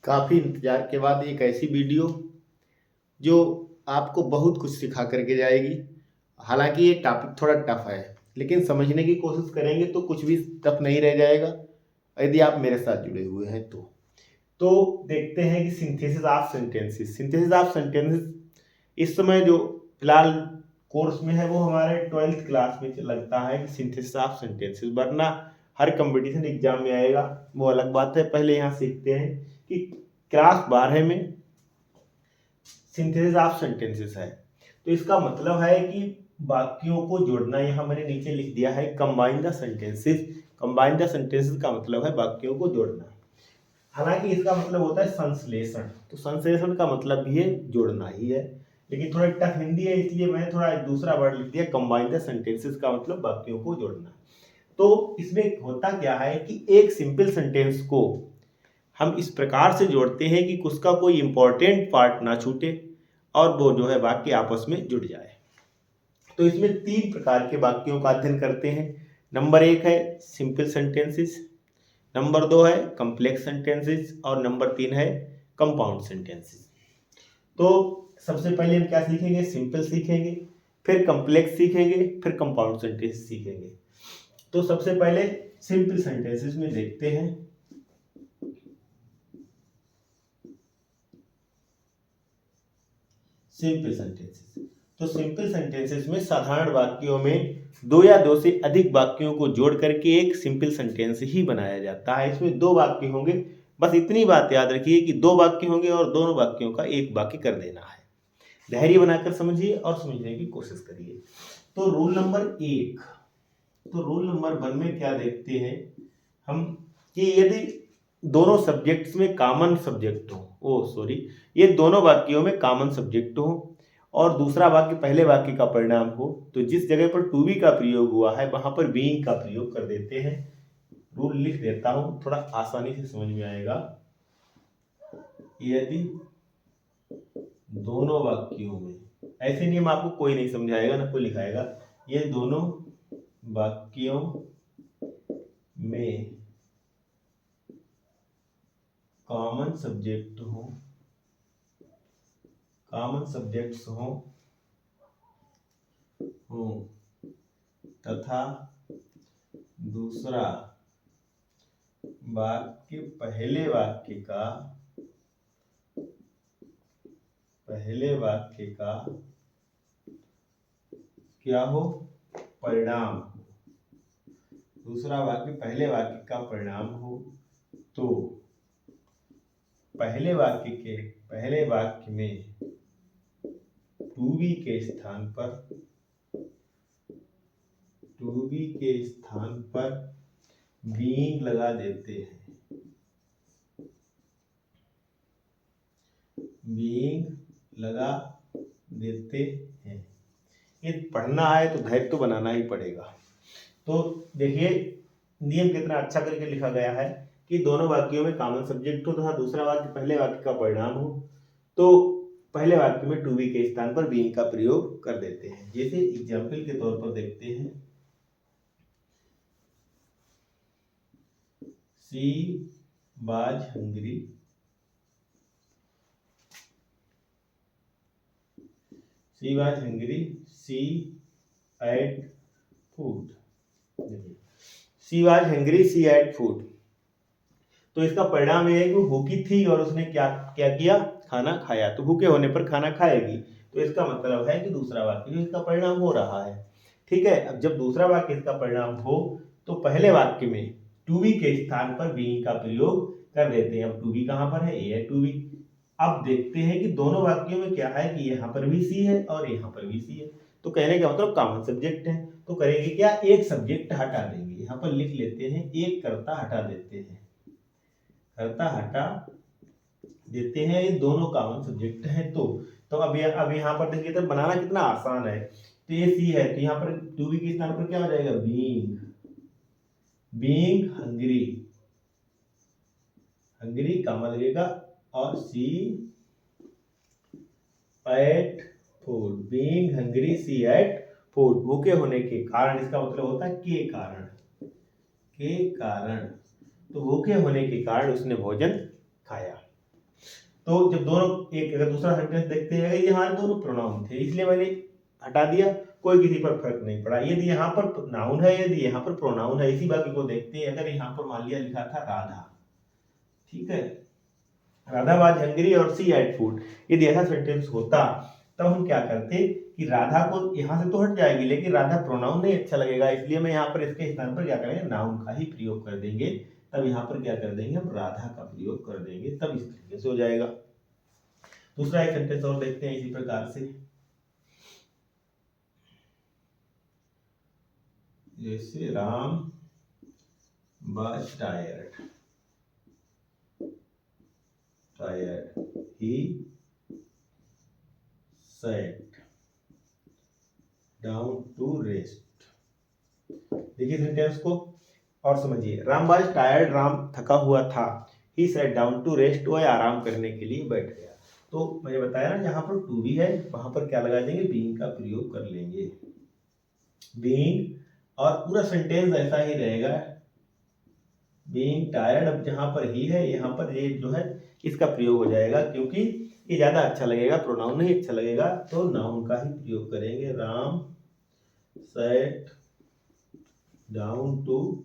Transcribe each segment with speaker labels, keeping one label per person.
Speaker 1: काफ़ी इंतज़ार के बाद एक ऐसी वीडियो जो आपको बहुत कुछ सिखा करके जाएगी। हालाँकि ये टॉपिक थोड़ा टफ है, लेकिन समझने की कोशिश करेंगे तो कुछ भी टफ नहीं रह जाएगा, यदि आप मेरे साथ जुड़े हुए हैं तो। तो देखते हैं कि synthesis of sentences. Synthesis of sentences इस समय जो फिलहाल कोर्स में है वो हमारे 12th क्लास में लगता है कि सिंथेसिस ऑफ सेंटेंसेस, वरना हर कंपटीशन एग्जाम में आएगा वो अलग बात है। पहले यहाँ सीखते हैं कि क्लास 12 में सिंथेसिस ऑफ सेंटेंसेस है, तो इसका मतलब है कि वाक्यों को जोड़ना। यहाँ मैंने नीचे लिख दिया है combine the sentences. Combine the sentences का मतलब है वाक्यों को जोड़ना। हालांकि इसका मतलब होता है संश्लेषण, तो संश्लेषण का मतलब भी है जोड़ना ही है, लेकिन थोड़ा टफ हिंदी है इसलिए मैंने थोड़ा दूसरा वर्ड लिख दिया कंबाइन द सेंटेंसेस का मतलब वाक्यों को जोड़ना। तो इसमें होता क्या है कि एक सिंपल सेंटेंस को हम इस प्रकार से जोड़ते हैं कि उसका कोई इंपॉर्टेंट पार्ट ना छूटे और वो जो है वाक्य आपस में जुड़ जाए। तो इसमें 3 प्रकार के वाक्यों का अध्ययन करते हैं। नंबर 1 है सिंपल सेंटेंसेस, नंबर 2 है कॉम्प्लेक्स सेंटेंसेस और नंबर 3 है कंपाउंड सेंटेंसेस। तो सबसे पहले हम क्या सीखेंगे? सिंपल सीखेंगे, फिर कॉम्प्लेक्स सीखेंगे, फिर कंपाउंड सेंटेंसेस सीखेंगे। तो सबसे पहले सिंपल सेंटेंसेस में देखते हैं। सिंपल सेंटेंसेस, तो सिंपल सेंटेंसेस में साधारण वाक्यों में 2 या 2 से अधिक वाक्यों को जोड़ करके एक सिंपल सेंटेंस ही बनाया जाता है। इसमें 2 वाक्य होंगे, बस इतनी बात याद रखिए कि 2 वाक्य होंगे और दोनों वाक्यों का एक वाक्य कर देना है। धैर्य बनाकर समझिए और समझने की कोशिश करिए। तो रूल नंबर 1, तो रूल नंबर 1 में क्या देखते हैं हम कि यदि दोनों सब्जेक्ट्स में कॉमन सब्जेक्ट हो, ये दोनों वाक्यों में कॉमन सब्जेक्ट हो और दूसरा वाक्य पहले वाक्य का परिणाम हो, तो जिस जगह पर टू बी का प्रयोग हुआ है वहां पर बीइंग का प्रयोग कर देते हैं। रूल लिख देता हूं, थोड़ा आसानी से समझ में आएगा। यदि दोनों वाक्यों में, ऐसे नियम आपको कोई नहीं समझाएगा ना कोई लिखाएगा, ये दोनों वाक्यों में कॉमन सब्जेक्ट हो, कॉमन सब्जेक्ट्स हो तथा दूसरा वाक्य पहले वाक्य का क्या हो? परिणाम। दूसरा वाक्य पहले वाक्य का परिणाम हो, तो पहले वाक्य में टू बी के स्थान पर बीइंग लगा देते हैं। ये पढ़ना है तो धैर्य तो बनाना ही पड़ेगा। तो देखिए नियम कितना अच्छा करके लिखा गया है कि दोनों वाक्यों में कॉमन सब्जेक्ट हो तथा दूसरा वाक्य पहले वाक्य का परिणाम हो, तो पहले वाक्य में टू बी के स्थान पर बीइंग का प्रयोग कर देते हैं। जैसे एग्जाम्पल के तौर पर देखते हैं, she was hungry, she ate food. She was hungry, she ate food. तो इसका परिणाम यह है कि वो भूखी थी और उसने क्या किया? खाना खाया। तो भूखे होने पर खाना खाएगी, तो इसका मतलब है कि दूसरा वाक्य भी इसका परिणाम हो रहा है। ठीक है, अब जब दूसरा वाक्य इसका परिणाम हो तो पहले वाक्य में टू बी के स्थान पर बीइंग का प्रयोग कर देते हैं। अब टू बी कहां पर है? ए है टू बी। अब देखते हैं कि दोनों वाक्यों में क्या है कि यहाँ पर भी सी है और यहाँ पर भी सी है, तो कहने का मतलब कॉमन सब्जेक्ट है। तो करेंगे क्या? एक सब्जेक्ट हटा देंगे। यहाँ पर लिख लेते हैं एक कर्ता हटा देते हैं, ये दोनों कॉमन सब्जेक्ट हैं। तो अब यहाँ पर देखिए तो बनाना कितना आसान है। तो ये सी है, तो यहाँ पर टू बी के स्थान पर क्या हो जाएगा? बीइंग हंग्री कॉमा लगेगा और सी एट फूड। बीइंग हंग्री सी एट फूड, भूखे होने के कारण, इसका मतलब होता है के कारण। तो भूखे होने के कारण उसने भोजन खाया। तो जब दोनों एक अगर दूसरा सेंटेंस देखते हैं ये यहाँ दोनों प्रोनाउन थे इसलिए मैंने हटा दिया, कोई किसी पर फर्क नहीं पड़ा। यदि यहाँ पर नाउन है यदि यहाँ पर प्रोनाउन है, इसी वाक्य को देखते हैं। अगर यहाँ पर मान लिया लिखा था राधा, ठीक है, राधा वाज हंग्री और सी हैड फूड, यदि ऐसा सेंटेंस होता तब हम क्या करते कि राधा को यहाँ से तो हट जाएगी लेकिन राधा प्रोनाउन नहीं अच्छा लगेगा, इसलिए मैं यहाँ पर इसके स्थान पर क्या करेंगे नाउन का ही प्रयोग कर देंगे। तब यहाँ पर क्या कर देंगे हम राधा का प्रयोग कर देंगे, तब इस तरीके से हो जाएगा। दूसरा एक सेंटेंस और देखते हैं इसी प्रकार से, जैसे Ram was tired, he sat down to rest। देखिए सेंटेंस को और समझिए। राम was tired, राम थका हुआ था। he sat down to rest, वह आराम करने के लिए बैठ गया। तो मैंने बताया ना यहाँ पर टू बी है, वहां पर क्या लगा देंगे बीइंग का प्रयोग कर लेंगे, बीइंग, और पूरा सेंटेंस ऐसा ही रहेगा बीइंग टायर्ड। अब जहां पर ही है यहाँ पर ये जो है इसका प्रयोग हो जाएगा क्योंकि ये ज्यादा अच्छा लगेगा, प्रोनाउन नहीं अच्छा लगेगा तो नाउन का ही प्रयोग करेंगे। Ram sat down to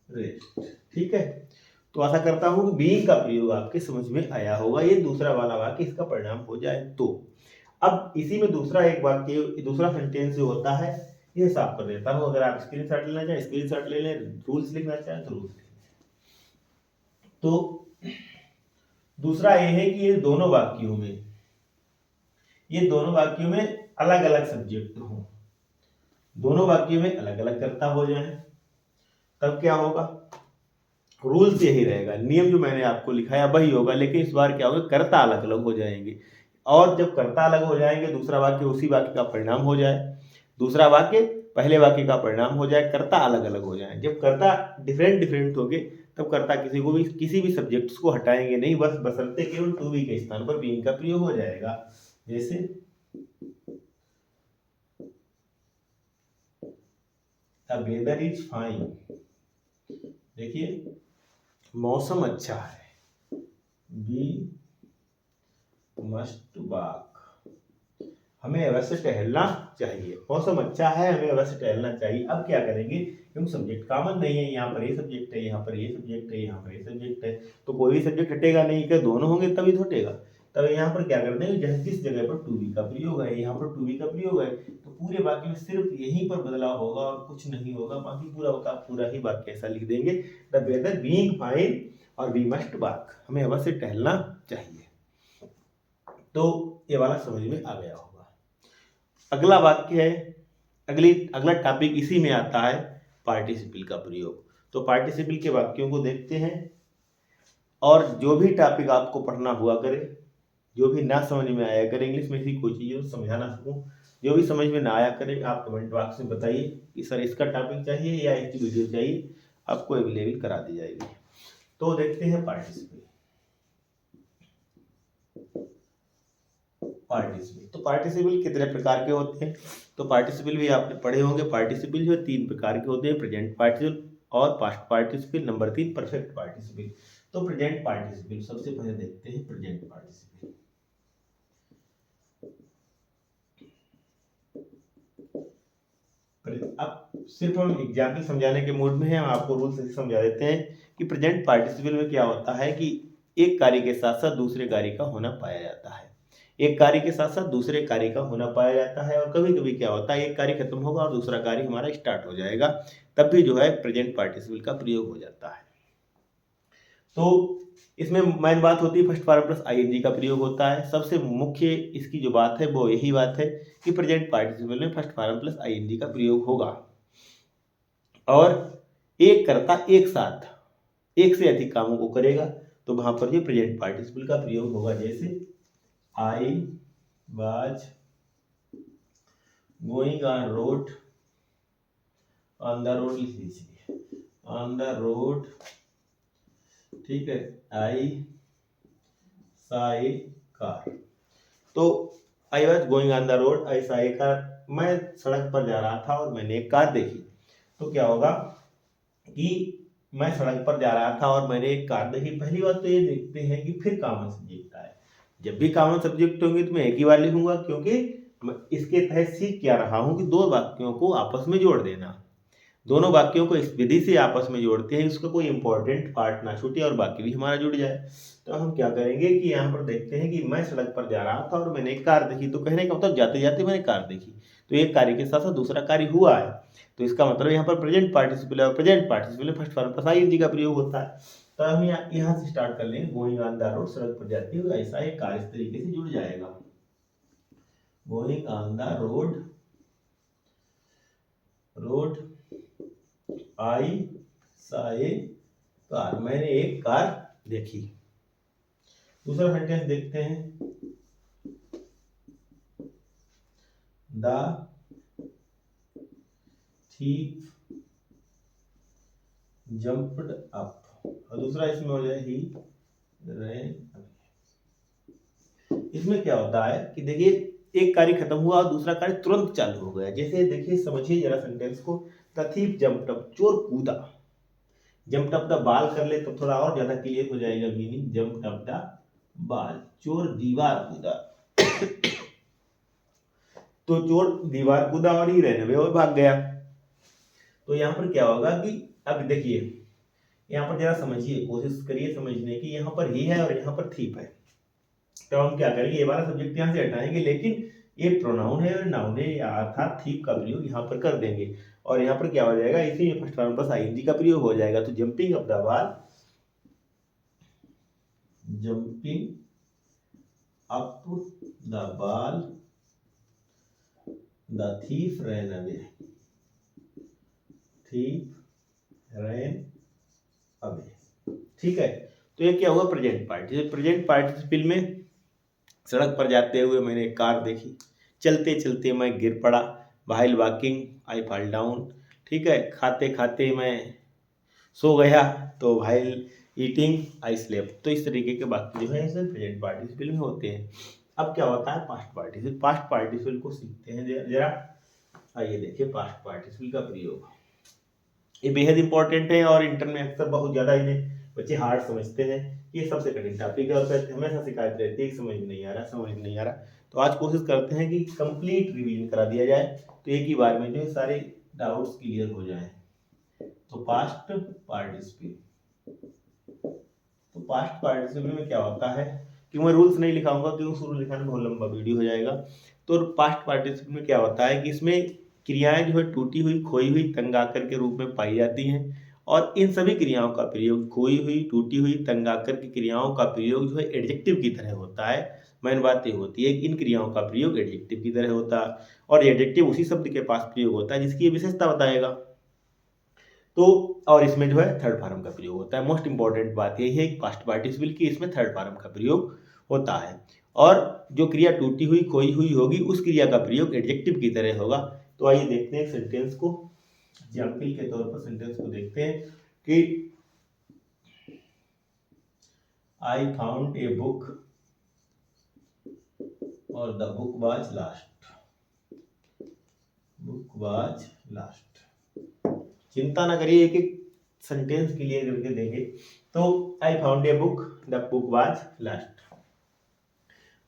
Speaker 1: rest, ठीक है। तो आशा करता हूं कि बीइंग का प्रयोग आपके समझ में आया होगा। ये दूसरा वाला वाक्य इसका परिणाम हो जाए तो अब इसी में दूसरा एक वाक्य दूसरा सेंटेंस जो होता है ये साफ कर देता हूं। अगर आप स्क्रीनशॉट लेना चाहें स्क्रीनशॉट ले लें, रूल्स लिखना चाहें तो रूल्स। तो दूसरा ये है कि ये दोनों वाक्यों में अलग अलग सब्जेक्ट हो, दोनों वाक्यों में अलग अलग कर्ता हो जाए, तब क्या होगा। रूल्स यही रहेगा, नियम जो मैंने आपको लिखाया वही होगा, लेकिन इस बार क्या होगा कर्ता अलग अलग हो जाएंगे। और जब कर्ता अलग हो जाएंगे दूसरा वाक्य उसी वाक्य का परिणाम हो जाए, दूसरा वाक्य पहले वाक्य का परिणाम हो जाए, कर्ता अलग अलग हो जाए। जब कर्ता डिफरेंट हो गए तब कर्ता किसी भी सब्जेक्ट्स को हटाएंगे नहीं, बस बशर्ते केवल टू बी के स्थान पर बीइंग का प्रयोग हो जाएगा। जैसे द वेदर इज फाइन, देखिए मौसम अच्छा है, वी मस्ट वॉक, हमें अवश्य टहलना चाहिए। मौसम अच्छा है हमें अवश्य टहलना चाहिए। अब क्या करेंगे क्योंकि सब्जेक्ट कॉमन नहीं है, यहाँ पर ये सब्जेक्ट है, यहाँ पर ये सब्जेक्ट है, यहाँ पर ये सब्जेक्ट है, तो कोई भी सब्जेक्ट हटेगा नहीं, क्या दोनों होंगे तभी तो हटेगा। तब यहाँ पर क्या करते हैं जिस जगह पर टू बी का प्रयोग है यहाँ पर टू बी का प्रयोग है तो पूरे वाक्य में सिर्फ यहीं पर बदलाव होगा और कुछ नहीं होगा, बाकी पूरा का पूरा ही वाक्य ऐसा लिख देंगे द वेदर बीइंग फाइन और वी मस्ट वॉक, हमें अवश्य टहलना चाहिए। तो ये वाला समझ में आ गया होगा। अगला वाक्य है, अगला टॉपिक इसी में आता है पार्टिसिपल का प्रयोग। तो पार्टिसिपल के वाक्यों को देखते हैं और जो भी टॉपिक आपको पढ़ना हुआ करे, जो भी ना समझ में आया करे, इंग्लिश में ऐसी कोई चीज़ समझा ना सकूं, जो भी समझ में ना आया करे आप कमेंट बॉक्स में बताइए कि सर इसका टॉपिक चाहिए या इसकी वीडियो चाहिए, आपको अवेलेबल करा दी जाएगी। तो देखते हैं पार्टिसिपल। तो पार्टिसिपल कितने प्रकार के होते हैं, तो पार्टिसिपल भी आपने पढ़े होंगे। पार्टिसिपल जो 3 प्रकार के होते हैं, प्रेजेंट पार्टिसिपल और past participle, number 3 perfect participle. तो प्रेजेंट पार्टिसिपल सबसे पहले देखते हैं प्रेजेंट पार्टिसिपल। अब सिर्फ हम एग्जाम्पल समझाने के मूड में हैं, हम आपको रूल से समझा देते हैं कि प्रेजेंट पार्टिसिपल में क्या होता है कि एक कार्य के साथ साथ दूसरे कार्य का होना पाया जाता है, एक कार्य के साथ साथ दूसरे कार्य का होना पाया जाता है। और कभी कभी क्या होता है एक कार्य खत्म होगा और दूसरा कार्य हमारा स्टार्ट हो जाएगा, तब भी जो है प्रेजेंट पार्टिसिपल का प्रयोग हो जाता है। तो इसमें मेन बात होती है फर्स्ट फॉर्म प्लस आईएनजी का प्रयोग होता है। सबसे मुख्य इसकी जो बात है वो यही बात है कि प्रेजेंट पार्टिसिपल में फर्स्ट फॉर्म प्लस आईएनजी का प्रयोग होगा और एक कर्ता एक साथ एक से अधिक कामों को करेगा, तो वहां पर जो प्रेजेंट पार्टिसिपल का प्रयोग होगा। जैसे I was going on road, on the road लिख लीजिए, ऑन द रोड, ठीक है, आई सा ए कार। तो I was going on the road, I saw a car, मैं सड़क पर जा रहा था और मैंने एक कार देखी। तो क्या होगा कि मैं सड़क पर जा रहा था और मैंने एक कार देखी। पहली बात तो ये देखते हैं कि फिर कॉमन सब्जेक्ट आए, जब भी कॉमन सब्जेक्ट होंगे तो मैं एक ही बार लिखूंगा, क्योंकि मैं इसके तहत सीख क्या रहा हूं कि दो वाक्यों को आपस में जोड़ देना। दोनों वाक्यों को इस विधि से आपस में जोड़ते हैं, उसका कोई इंपॉर्टेंट पार्ट ना छूटे और बाकी भी हमारा जुड़ जाए। तो हम क्या करेंगे कि यहाँ पर देखते हैं कि मैं सड़क पर जा रहा था और मैंने एक कार देखी। तो कहने का मतलब जाते जाते मैंने कार देखी, तो एक कार्य के साथ साथ दूसरा कार्य हुआ है। तो इसका मतलब यहाँ पर प्रेजेंट पार्टिसिपल है, और present participle first form plus I N G का प्रयोग होता है। तो हम यहाँ से स्टार्ट कर लेंगे, गोइंग ऑन द रोड, सड़क पर जाते हुए, ऐसा एक कार्य इस तरीके से जुड़ जाएगा। Going on the road, road I saw a car, मैंने एक कार देखी। दूसरा सेंटेंस देखते हैं, द थीफ जंप्ड अप, और दूसरा इसमें हो जाए ही रैन अवे। इसमें क्या होता है कि देखिए एक कार्य खत्म हुआ और दूसरा कार्य तुरंत चालू हो गया। जैसे देखिए समझिए जरा सेंटेंस को, द थीफ जंप्ड अप, चोर कूदा। जंप्ड अप द बाल कर ले तो थोड़ा और ज्यादा क्लियर हो जाएगा मीनिंग, जंप्ड अप द बाल, चोर दीवार कूदा। तो चोर दीवार कूदा और ही रहने में भाग गया। तो यहाँ पर क्या होगा कि अब देखिए यहाँ पर जरा समझिए, कोशिश करिए समझने की, यहाँ पर ही है और यहाँ पर थीप है। तो हम क्या करेंगे, ये वाला सब्जेक्ट यहाँ से हटाएंगे, लेकिन ये प्रोनाउन है और नाउन है, अर्थात थीप का प्रयोग यहाँ पर कर देंगे। और यहाँ पर क्या हो जाएगा, इसी में फर्स्ट फॉर्म प्लस आईएनजी का प्रयोग हो जाएगा। तो जंपिंग अप द बाल, जंपिंग अप द बाल, the thief ran away, thief ran away. ठीक है, तो ये क्या हुआ, प्रेजेंट पार्टिसिपल। प्रेजेंट पार्टिसिपल में सड़क पर जाते हुए मैंने एक कार देखी, चलते चलते मैं गिर पड़ा, while walking I fall down. ठीक है, खाते खाते मैं सो गया, तो व्हाइल ईटिंग आई स्लेप्ट। तो इस तरीके के वाक्य जो है इसे प्रेजेंट पार्टिसिपल में होते हैं। अब क्या होता है पास्ट पार्टिसिपल। पास्ट पार्टिसिपल को सीखते हैं जरा। आइए देखिए पास्ट पार्टिसिपल का प्रयोग, ये बेहद इंपॉर्टेंट है और इंटर में अक्सर बहुत ज्यादा इन्हें बच्चे हार्ड समझते हैं। ये सबसे कठिन टॉपिक है और हमेशा शिकायत रहती है कि समझ में नहीं आ रहा, समझ में नहीं आ रहा। तो आज कोशिश करते हैं कि कंप्लीट रिवीजन करा दिया जाए, तो एक ही बार में जो है सारे डाउट्स क्लियर हो जाएं। तो पास्ट पार्टिसिपल, तो पास्ट पार्टिसिपल में क्या होता है कि मैं रूल्स नहीं लिखाऊंगा क्योंकि रूल लिखाने में बहुत लंबा वीडियो हो जाएगा। तो पास्ट पार्टिसिपल में क्या होता है कि इसमें क्रियाएं जो है टूटी हुई, खोई हुई, तंग आकर के रूप में पाई जाती हैं। और इन सभी क्रियाओं का प्रयोग, खोई हुई, टूटी हुई, तंग आकर की क्रियाओं का प्रयोग जो है एडजेक्टिव की तरह होता है। मेन बात ये होती है कि इन क्रियाओं का प्रयोग एडजेक्टिव की तरह होता है, और एडजेक्टिव उसी शब्द के पास प्रयोग होता है जिसकी ये विशेषता बताएगा। तो और इसमें जो है थर्ड फॉर्म का प्रयोग होता है। मोस्ट इंपॉर्टेंट बात यही है कि पास्ट पार्टिसिपल की इसमें थर्ड फॉर्म का प्रयोग होता है, और जो क्रिया टूटी हुई, खोई हुई होगी उस क्रिया का प्रयोग एडजेक्टिव की तरह होगा। तो आइए देखते हैं सेंटेंस को, एग्जाम्पल के तौर पर सेंटेंस को देखते हैं कि आई फाउंड ए बुक और the book was last, book was last. चिंता ना करिए, एक एक सेंटेंस क्लियर करके देंगे। तो I found a book, the book was last.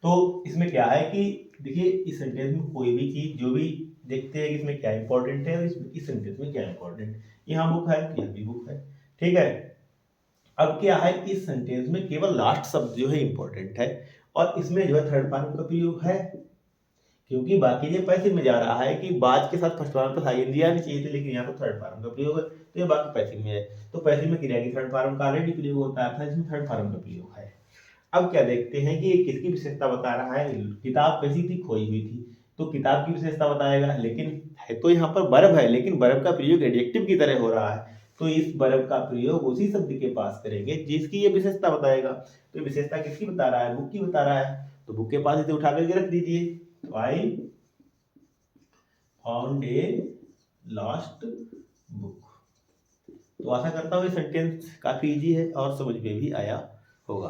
Speaker 1: तो इसमें क्या है कि देखिए इस सेंटेंस में कोई भी चीज जो भी देखते हैं कि इसमें क्या इंपॉर्टेंट है और इस सेंटेंस में क्या इंपॉर्टेंट, यहाँ बुक है, यहाँ भी बुक है। ठीक है, अब क्या है कि इस सेंटेंस में केवल लास्ट शब्द जो है इंपॉर्टेंट है, और इसमें जो है थर्ड फॉर्म का प्रयोग है, क्योंकि बाकी ये पैसिव में जा रहा है कि बाज के साथ फर्स्ट फॉर्म पर आईएनजी आनी चाहिए थी, लेकिन यहाँ पर थर्ड फॉर्म का प्रयोग है, तो ये बाकी पैसिव में है। तो पैसिव में क्रिया की थर्ड फॉर्म का ऑलरेडी प्रयोग होता है, इसमें थर्ड फॉर्म का प्रयोग है। अब क्या देखते हैं कि ये किसकी विशेषता बता रहा है, किताब कैसी थी, खोई हुई थी, तो किताब की विशेषता बताएगा। लेकिन है तो यहाँ पर वर्ब है, लेकिन वर्ब का प्रयोग एडजेक्टिव की तरह हो रहा है, तो इस वर्ब का प्रयोग उसी शब्द के पास करेंगे जिसकी ये विशेषता बताएगा। तो विशेषता किसकी बता रहा है, बुक की बता रहा है, तो बुक के पास इसे उठा करके रख दीजिए। तो I found a last book. तो आशा करता हूँ ये सेंटेंस काफी इजी है और समझ में भी आया होगा।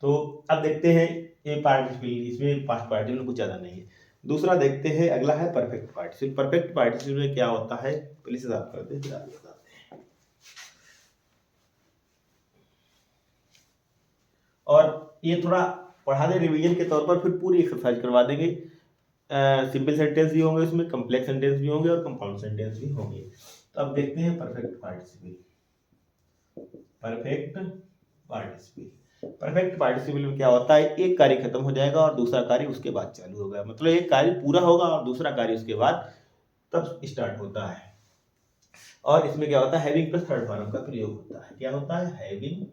Speaker 1: तो अब देखते हैं ये पार्टिसिपल, इसमें पास्ट पार्टिसिपल कुछ ज्यादा नहीं है। दूसरा देखते हैं, अगला है परफेक्ट पार्टिसिपल। परफेक्ट पार्टिसिपल में क्या होता है, पहले से साफ करते हैं फिर आगे बताते हैं। ये थोड़ा पढ़ा दें रिवीजन के तौर पर, फिर पूरी एक्सरसाइज करवा देंगे। सिंपल सेंटेंस भी होंगे उसमें, कम्प्लेक्स सेंटेंस भी होंगे और कंपाउंड सेंटेंस भी होंगे। तो अब देखते हैं perfect participle. Perfect participle, perfect participle में क्या होता है, एक कार्य खत्म हो जाएगा और दूसरा कार्य उसके बाद चालू होगा, मतलब एक कार्य पूरा होगा और दूसरा कार्य उसके बाद तब स्टार्ट होता है। और इसमें क्या होता है, हैविंग प्लस थर्ड फॉर्म का प्रयोग होता है। क्या होता है, हैविंग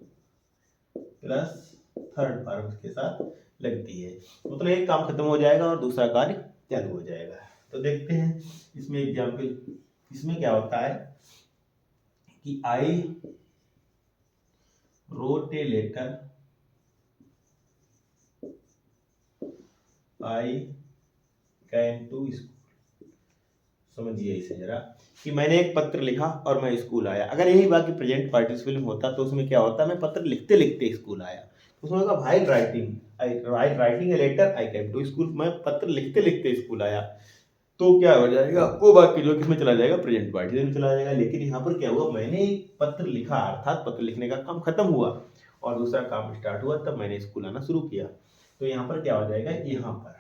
Speaker 1: प्लस थर्ड फॉर्म के साथ लगती है, मतलब एक काम खत्म हो जाएगा और दूसरा कार्य चालू हो जाएगा। तो देखते हैं इसमें एग्जाम्पल। इसमें क्या होता है कि I wrote a letter, I can to school. समझिए इसे जरा, कि मैंने एक पत्र लिखा और मैं स्कूल आया। अगर यही बाकी प्रेजेंट पार्टिसिपल में होता तो उसमें क्या होता, मैं पत्र लिखते लिखते स्कूल आया, तो उसमें होगा while writing a letter I came to school, मैं पत्र लिखते लिखते स्कूल आया। तो क्या हो जाएगा, वो बाकी जो किसमें चला जाएगा, प्रेजेंट पार्टिसिपल में चला जाएगा। लेकिन यहाँ पर क्या हुआ, मैंने एक पत्र लिखा, अर्थात पत्र लिखने का काम खत्म हुआ और दूसरा काम स्टार्ट हुआ, तब मैंने स्कूल आना शुरू किया। तो यहाँ पर क्या हो जाएगा, यहाँ पर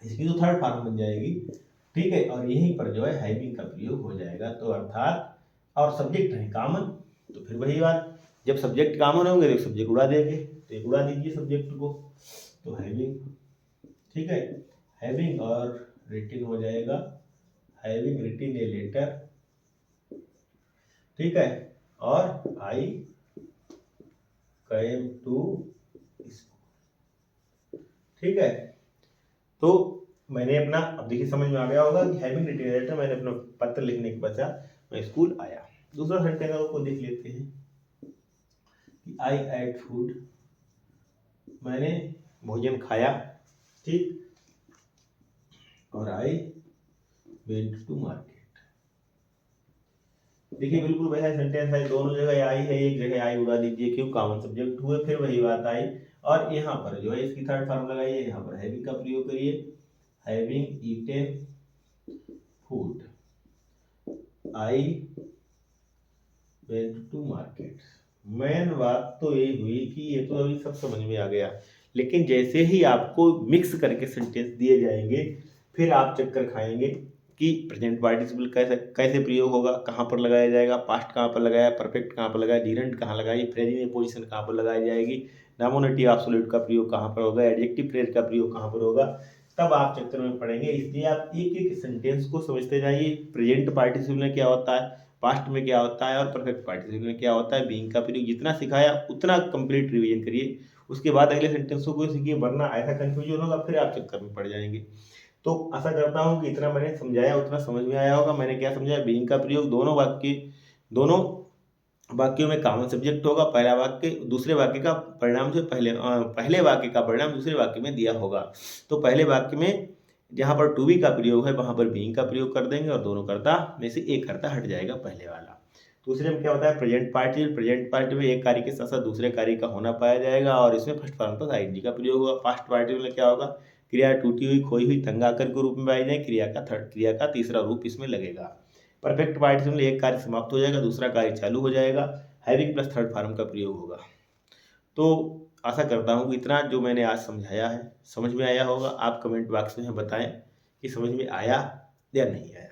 Speaker 1: इसकी तो थर्ड फॉर्म बन जाएगी, ठीक है, और यहीं पर जो है हैविंग का प्रयोग हो जाएगा। तो अर्थात, और सब्जेक्ट है कॉमन, तो फिर वही बात, जब सब्जेक्ट कॉमन होंगे तो सब्जेक्ट उड़ा देंगे, तो एक उड़ा दीजिए सब्जेक्ट को, तो हैविंग, ठीक है, हैविंग और रिटिन हो जाएगा, हैविंग रिटिन ए लेटर, ठीक है, और आई केम टू स्कूल, ठीक है। तो मैंने अपना, अब देखिए समझ में आ गया होगा कि हैविंग रिटिन ए लेटर, मैंने अपना पत्र लिखने के पश्चात मैं स्कूल आया। दूसरा सेंटेंस को देख लेते हैं कि आई एट फूड, मैंने भोजन खाया, ठीक, और आई वेंट टू मार्केट। देखिए बिल्कुल वैसा सेंटेंस है, दोनों जगह आई है, एक जगह आई उड़ा दीजिए, क्यों, कॉमन सब्जेक्ट हुए, फिर वही बात आई। और यहाँ पर जो है इसकी थर्ड फॉर्म लगाइए, यहाँ पर हैविंग का प्रयोग करिए, having eaten food, I went to market. Main बात तो ये हुई कि ये तो अभी सब समझ में आ गया, लेकिन जैसे ही आपको मिक्स करके सेंटेंस दिए जाएंगे, फिर आप चक्कर खाएंगे कि प्रेजेंट पार्टिसिपल कैसे कैसे प्रयोग होगा, कहाँ पर लगाया जाएगा, पास्ट कहाँ पर लगाया, परफेक्ट कहाँ पर लगाया, जीरेंट कहाँ लगाई, प्रेजेंट पोजीशन कहाँ पर लगाई जाएगी, नॉमिनेटिव एब्सोल्यूट का प्रयोग कहाँ पर होगा, एडजेक्टिव फ्रेज का प्रयोग कहाँ पर होगा, तब आप चक्कर में पड़ेंगे। इसलिए आप एक एक सेंटेंस को समझते जाइए, प्रेजेंट पार्टिसिपल में क्या होता है, पास्ट में क्या होता है और परफेक्ट पार्टिसिपल में क्या होता है, बीइंग का प्रयोग जितना सिखाया उतना कंप्लीट रिवीजन करिए, उसके बाद अगले सेंटेंसों को सीखिए, वरना ऐसा कंफ्यूजन होगा फिर आप चक्कर में पड़ जाएंगे। तो आशा करता हूँ कि इतना मैंने समझाया उतना समझ में आया होगा। मैंने क्या समझाया, बीइंग का प्रयोग दोनों वाक्यों में कॉमन सब्जेक्ट होगा, पहला वाक्य दूसरे वाक्य का परिणाम से पहले वाक्य का परिणाम दूसरे वाक्य में दिया होगा। तो पहले वाक्य में जहाँ पर टू बी का प्रयोग है वहाँ पर बीइंग का प्रयोग कर देंगे और दोनों कर्ता में से एक कर्ता हट जाएगा पहले वाला। दूसरे में क्या होता है, प्रेजेंट पार्टिसिपल में एक कार्य के साथ साथ दूसरे कार्य का होना पाया जाएगा और इसमें फर्स्ट फॉर्म पर आईएनजी का प्रयोग होगा। पास्ट पार्टिसिपल में क्या होगा, क्रिया टूटी हुई, खोई हुई, तंग आकर के रूप में पाई जाए, क्रिया का तीसरा रूप इसमें लगेगा। परफेक्ट पार्टिसिपल में एक कार्य समाप्त हो जाएगा, दूसरा कार्य चालू हो जाएगा, हैविंग प्लस थर्ड फॉर्म का प्रयोग होगा। तो आशा करता हूँ कि इतना जो मैंने आज समझाया है समझ में आया होगा। आप कमेंट बॉक्स में बताएं कि समझ में आया या नहीं आया।